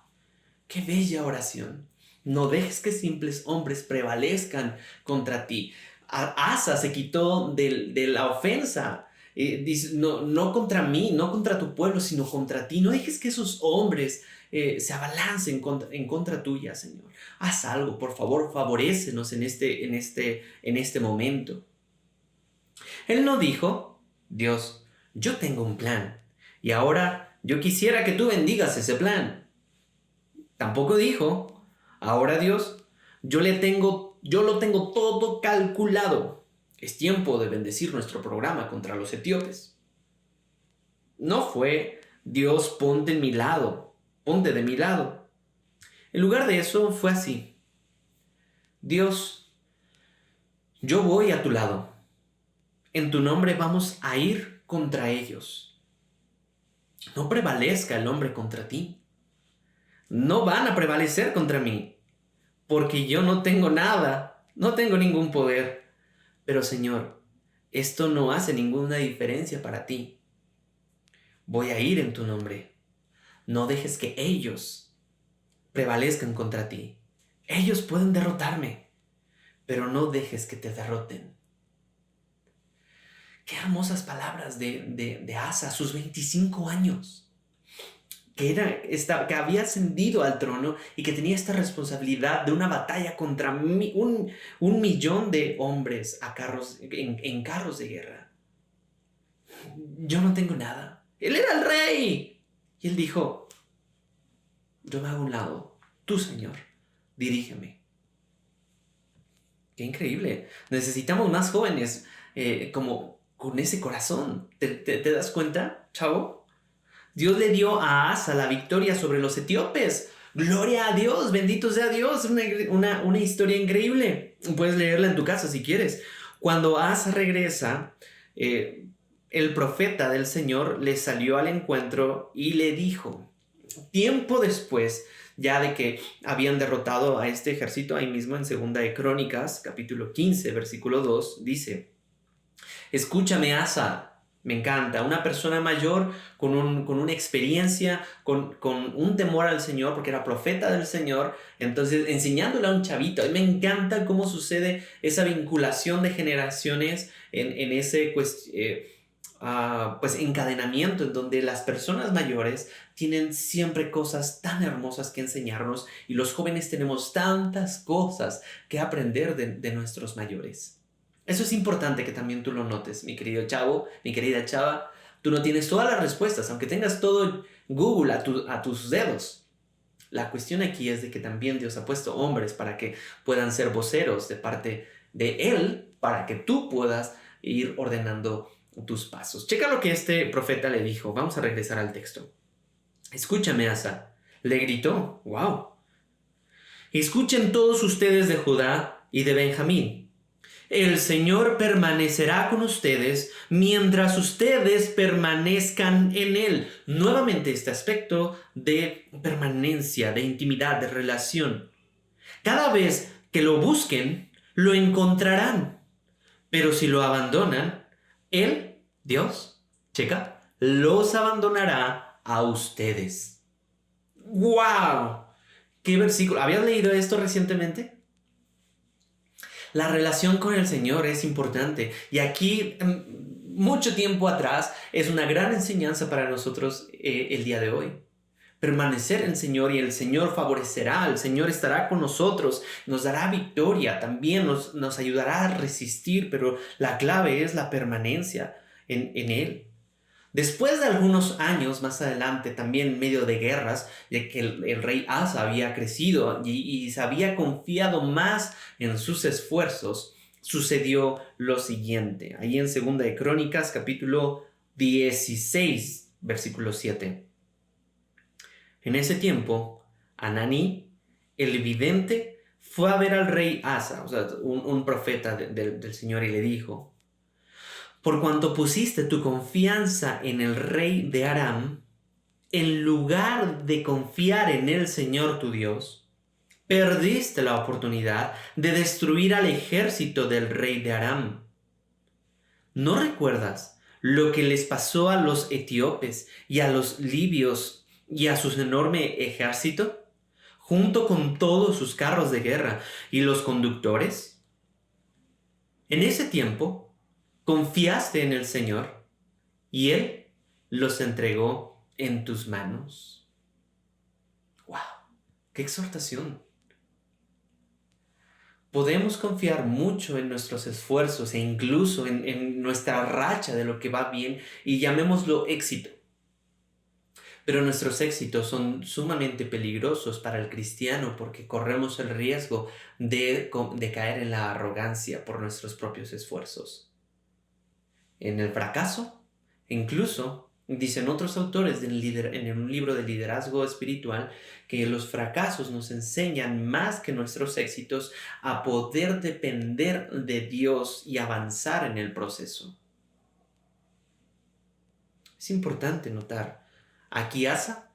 ¡Qué bella oración! No dejes que simples hombres prevalezcan contra ti. Asa se quitó de la ofensa. Dice, no contra mí, no contra tu pueblo, sino contra ti. No dejes que esos hombres se abalancen en contra tuya, Señor. Haz algo, por favor, favorécenos en este momento. Él no dijo, Dios, yo tengo un plan y ahora yo quisiera que tú bendigas ese plan. Tampoco dijo, ahora Dios, yo lo tengo todo calculado. Es tiempo de bendecir nuestro programa contra los etíopes. No fue, Dios, ponte de mi lado. En lugar de eso, fue así. Dios, yo voy a tu lado. En tu nombre vamos a ir contra ellos. No prevalezca el hombre contra ti. No van a prevalecer contra mí, porque yo no tengo nada, no tengo ningún poder. Pero Señor, esto no hace ninguna diferencia para ti. Voy a ir en tu nombre. No dejes que ellos prevalezcan contra ti. Ellos pueden derrotarme, pero no dejes que te derroten. Qué hermosas palabras de Asa a sus 25 años. Que había ascendido al trono y que tenía esta responsabilidad de una batalla contra un millón de hombres en carros de guerra. Yo no tengo nada. Él era el rey. Y él dijo, yo me hago a un lado. Tú, Señor, dirígeme. Qué increíble. Necesitamos más jóvenes como con ese corazón. ¿Te das cuenta, chavo? Dios le dio a Asa la victoria sobre los etíopes. Gloria a Dios, bendito sea Dios. Una historia increíble. Puedes leerla en tu casa si quieres. Cuando Asa regresa, el profeta del Señor le salió al encuentro y le dijo, tiempo después ya de que habían derrotado a este ejército, ahí mismo en 2 de Crónicas, capítulo 15, versículo 2, dice, escúchame, Asa. Me encanta, una persona mayor con una experiencia, con un temor al Señor, porque era profeta del Señor, entonces enseñándole a un chavito. Me encanta cómo sucede esa vinculación de generaciones en ese encadenamiento en donde las personas mayores tienen siempre cosas tan hermosas que enseñarnos y los jóvenes tenemos tantas cosas que aprender de nuestros mayores. Eso es importante que también tú lo notes, mi querido chavo, mi querida chava. Tú no tienes todas las respuestas, aunque tengas todo Google a tus dedos. La cuestión aquí es de que también Dios ha puesto hombres para que puedan ser voceros de parte de Él, para que tú puedas ir ordenando tus pasos. Checa lo que este profeta le dijo. Vamos a regresar al texto. Escúchame, Asa. Le gritó. ¡Wow! Escuchen todos ustedes de Judá y de Benjamín. El Señor permanecerá con ustedes mientras ustedes permanezcan en Él. Nuevamente este aspecto de permanencia, de intimidad, de relación. Cada vez que lo busquen, lo encontrarán. Pero si lo abandonan, Él, Dios, checa, los abandonará a ustedes. ¡Wow! ¿Qué versículo? ¿Habías leído esto recientemente? La relación con el Señor es importante y aquí, mucho tiempo atrás, es una gran enseñanza para nosotros el día de hoy. Permanecer en el Señor y el Señor favorecerá, el Señor estará con nosotros, nos dará victoria, también nos ayudará a resistir, pero la clave es la permanencia en Él. Después de algunos años más adelante, también en medio de guerras, de que el rey Asa había crecido y se había confiado más en sus esfuerzos, sucedió lo siguiente. Ahí en 2 de Crónicas, capítulo 16, versículo 7. En ese tiempo, Ananí, el vidente, fue a ver al rey Asa, o sea, un profeta del Señor, y le dijo, Por cuanto pusiste tu confianza en el rey de Aram, en lugar de confiar en el Señor tu Dios, perdiste la oportunidad de destruir al ejército del rey de Aram. ¿No recuerdas lo que les pasó a los etíopes y a los libios y a su enorme ejército, junto con todos sus carros de guerra y los conductores? En ese tiempo confiaste en el Señor y Él los entregó en tus manos. ¡Wow! ¡Qué exhortación! Podemos confiar mucho en nuestros esfuerzos e incluso en nuestra racha de lo que va bien y llamémoslo éxito. Pero nuestros éxitos son sumamente peligrosos para el cristiano porque corremos el riesgo de caer en la arrogancia por nuestros propios esfuerzos. En el fracaso, incluso, dicen otros autores en un libro de liderazgo espiritual, que los fracasos nos enseñan más que nuestros éxitos a poder depender de Dios y avanzar en el proceso. Es importante notar, aquí Asa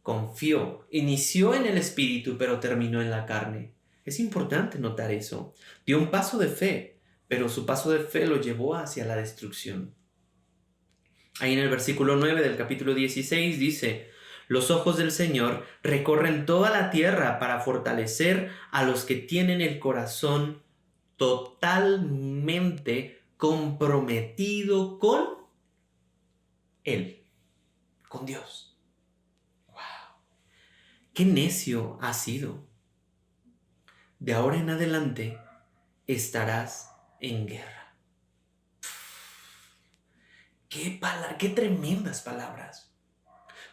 confió, inició en el espíritu pero terminó en la carne. Es importante notar eso. Dio un paso de fe, pero su paso de fe lo llevó hacia la destrucción. Ahí en el versículo 9 del capítulo 16 dice: los ojos del Señor recorren toda la tierra para fortalecer a los que tienen el corazón totalmente comprometido con Él, con Dios. ¡Wow! ¡Qué necio has sido! De ahora en adelante estarás en guerra. ¡Qué tremendas palabras!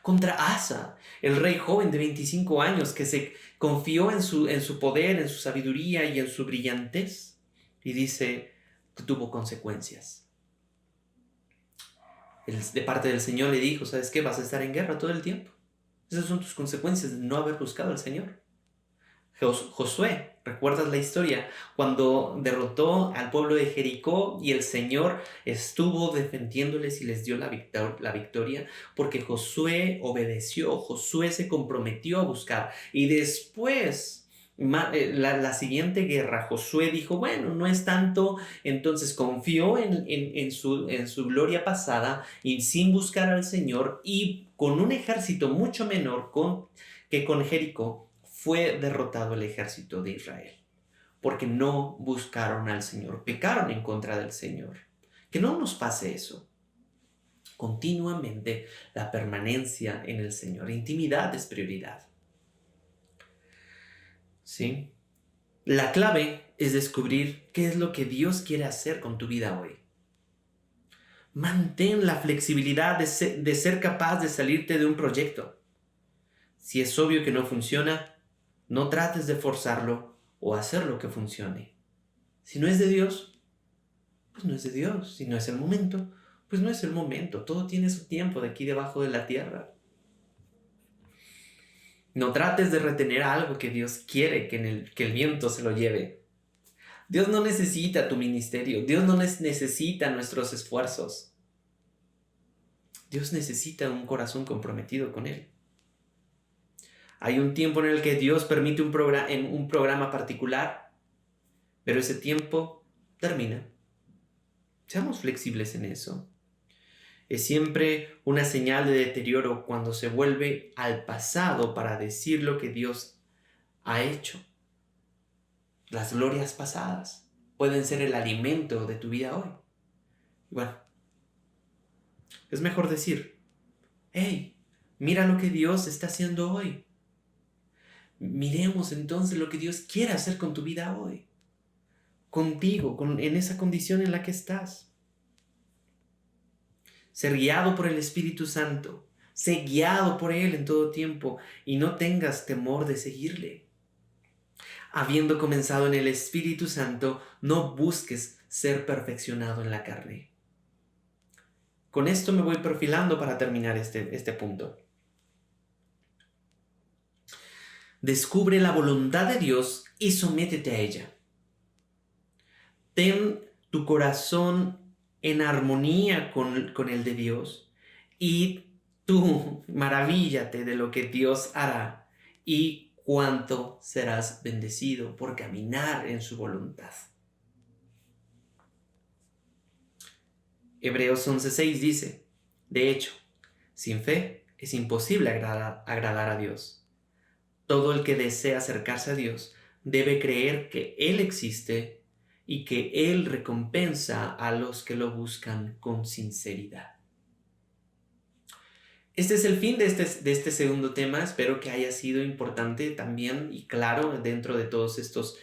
Contra Asa, el rey joven de 25 años que se confió en su poder, en su sabiduría y en su brillantez. Y dice que tuvo consecuencias. De parte del Señor le dijo: ¿sabes qué? Vas a estar en guerra todo el tiempo. Esas son tus consecuencias de no haber buscado al Señor. Josué, ¿recuerdas la historia? Cuando derrotó al pueblo de Jericó y el Señor estuvo defendiéndoles y les dio la victoria porque Josué obedeció, Josué se comprometió a buscar. Y después, la siguiente guerra, Josué dijo: bueno, no es tanto, entonces confió en su gloria pasada y sin buscar al Señor, y con un ejército mucho menor que con Jericó, fue derrotado el ejército de Israel, porque no buscaron al Señor, pecaron en contra del Señor. Que no nos pase eso. Continuamente la permanencia en el Señor, intimidad es prioridad. ¿Sí? La clave es descubrir qué es lo que Dios quiere hacer con tu vida hoy. Mantén la flexibilidad de ser capaz de salirte de un proyecto. Si es obvio que no funciona, no trates de forzarlo o hacerlo que funcione. Si no es de Dios, pues no es de Dios. Si no es el momento, pues no es el momento. Todo tiene su tiempo de aquí debajo de la tierra. No trates de retener algo que Dios quiere que el viento se lo lleve. Dios no necesita tu ministerio. Dios no necesita nuestros esfuerzos. Dios necesita un corazón comprometido con Él. Hay un tiempo en el que Dios permite un programa particular, pero ese tiempo termina. Seamos flexibles en eso. Es siempre una señal de deterioro cuando se vuelve al pasado para decir lo que Dios ha hecho. Las glorias pasadas pueden ser el alimento de tu vida hoy. Bueno, es mejor decir: hey, mira lo que Dios está haciendo hoy. Miremos entonces lo que Dios quiere hacer con tu vida hoy, contigo, en esa condición en la que estás. Ser guiado por el Espíritu Santo, sé guiado por Él en todo tiempo y no tengas temor de seguirle. Habiendo comenzado en el Espíritu Santo, no busques ser perfeccionado en la carne. Con esto me voy perfilando para terminar este punto. Descubre la voluntad de Dios y sométete a ella. Ten tu corazón en armonía con el de Dios, y tú maravíllate de lo que Dios hará y cuánto serás bendecido por caminar en su voluntad. Hebreos 11:6 dice: de hecho, sin fe es imposible agradar a Dios. Todo el que desea acercarse a Dios debe creer que Él existe y que Él recompensa a los que lo buscan con sinceridad. Este es el fin de este segundo tema. Espero que haya sido importante también y claro dentro de todos estos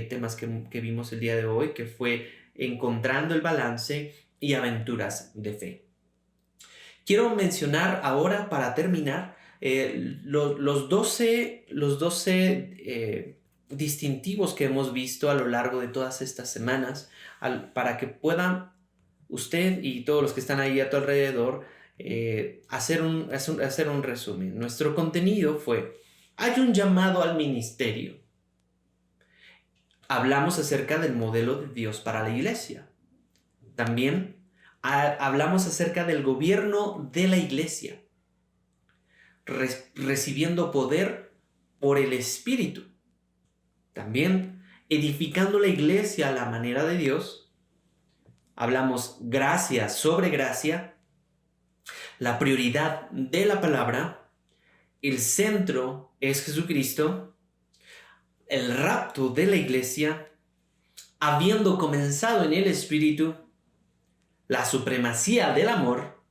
temas que vimos el día de hoy, que fue encontrando el balance y aventuras de fe. Quiero mencionar ahora, para terminar, los 12 distintivos que hemos visto a lo largo de todas estas semanas, para que puedan usted y todos los que están ahí a tu alrededor hacer un resumen. Nuestro contenido fue: hay un llamado al ministerio. Hablamos acerca del modelo de Dios para la iglesia. También hablamos acerca del gobierno de la iglesia, recibiendo poder por el Espíritu. También edificando la iglesia a la manera de Dios. Hablamos gracia sobre gracia, la prioridad de la palabra, el centro es Jesucristo, el rapto de la iglesia, habiendo comenzado en el Espíritu, la supremacía del amor,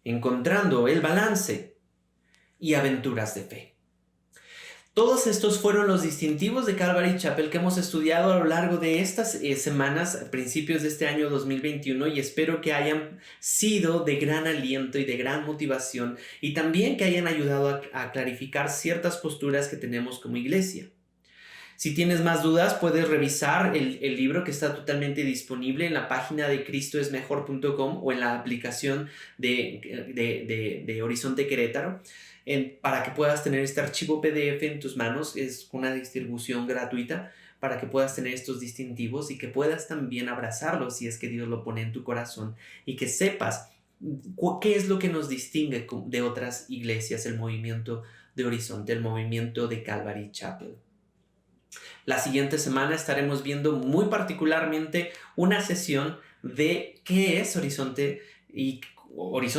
encontrando el balance y aventuras de fe. Todos estos fueron los distintivos de Calvary Chapel que hemos estudiado a lo largo de estas semanas, principios de este año 2021, y espero que hayan sido de gran aliento y de gran motivación, y también que hayan ayudado a clarificar ciertas posturas que tenemos como iglesia. Si tienes más dudas, puedes revisar el libro, que está totalmente disponible en la página de cristoesmejor.com o en la aplicación de Horizonte Querétaro, para que puedas tener este archivo PDF en tus manos. Es una distribución gratuita para que puedas tener estos distintivos y que puedas también abrazarlos si es que Dios lo pone en tu corazón, y que sepas qué es lo que nos distingue de otras iglesias, el movimiento de Horizonte, el movimiento de Calvary Chapel. La siguiente semana estaremos viendo muy particularmente una sesión de qué es Horizonte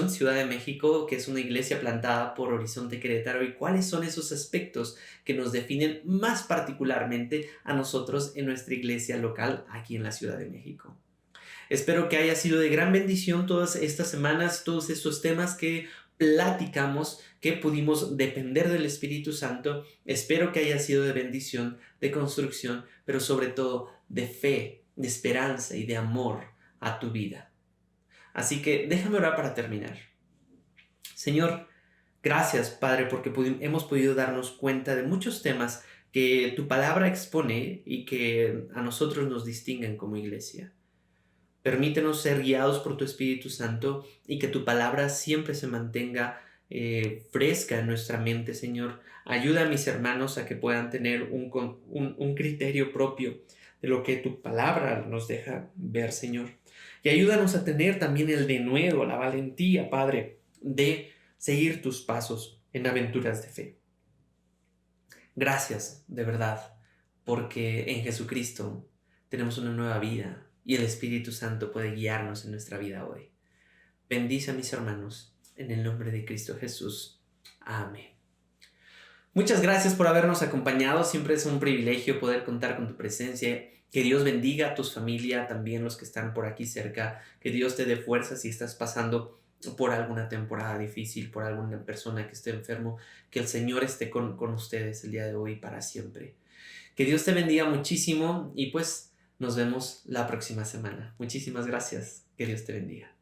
Ciudad de México, que es una iglesia plantada por Horizonte Querétaro, y cuáles son esos aspectos que nos definen más particularmente a nosotros en nuestra iglesia local aquí en la Ciudad de México. Espero que haya sido de gran bendición todas estas semanas, todos estos temas que platicamos, que pudimos depender del Espíritu Santo. Espero que haya sido de bendición, de construcción, pero sobre todo de fe, de esperanza y de amor a tu vida. Así que déjame orar para terminar. Señor, gracias, Padre, porque hemos podido darnos cuenta de muchos temas que tu palabra expone y que a nosotros nos distinguen como iglesia. Permítenos ser guiados por tu Espíritu Santo y que tu palabra siempre se mantenga fresca en nuestra mente, Señor. Ayuda a mis hermanos a que puedan tener un criterio propio de lo que tu palabra nos deja ver, Señor. Y ayúdanos a tener también el denuedo, la valentía, Padre, de seguir tus pasos en aventuras de fe. Gracias, de verdad, porque en Jesucristo tenemos una nueva vida y el Espíritu Santo puede guiarnos en nuestra vida hoy. Bendice a mis hermanos en el nombre de Cristo Jesús. Amén. Muchas gracias por habernos acompañado. Siempre es un privilegio poder contar con tu presencia. Que Dios bendiga a tu familia, también los que están por aquí cerca. Que Dios te dé fuerza si estás pasando por alguna temporada difícil, por alguna persona que esté enfermo. Que el Señor esté con ustedes el día de hoy para siempre. Que Dios te bendiga muchísimo y pues nos vemos la próxima semana. Muchísimas gracias. Que Dios te bendiga.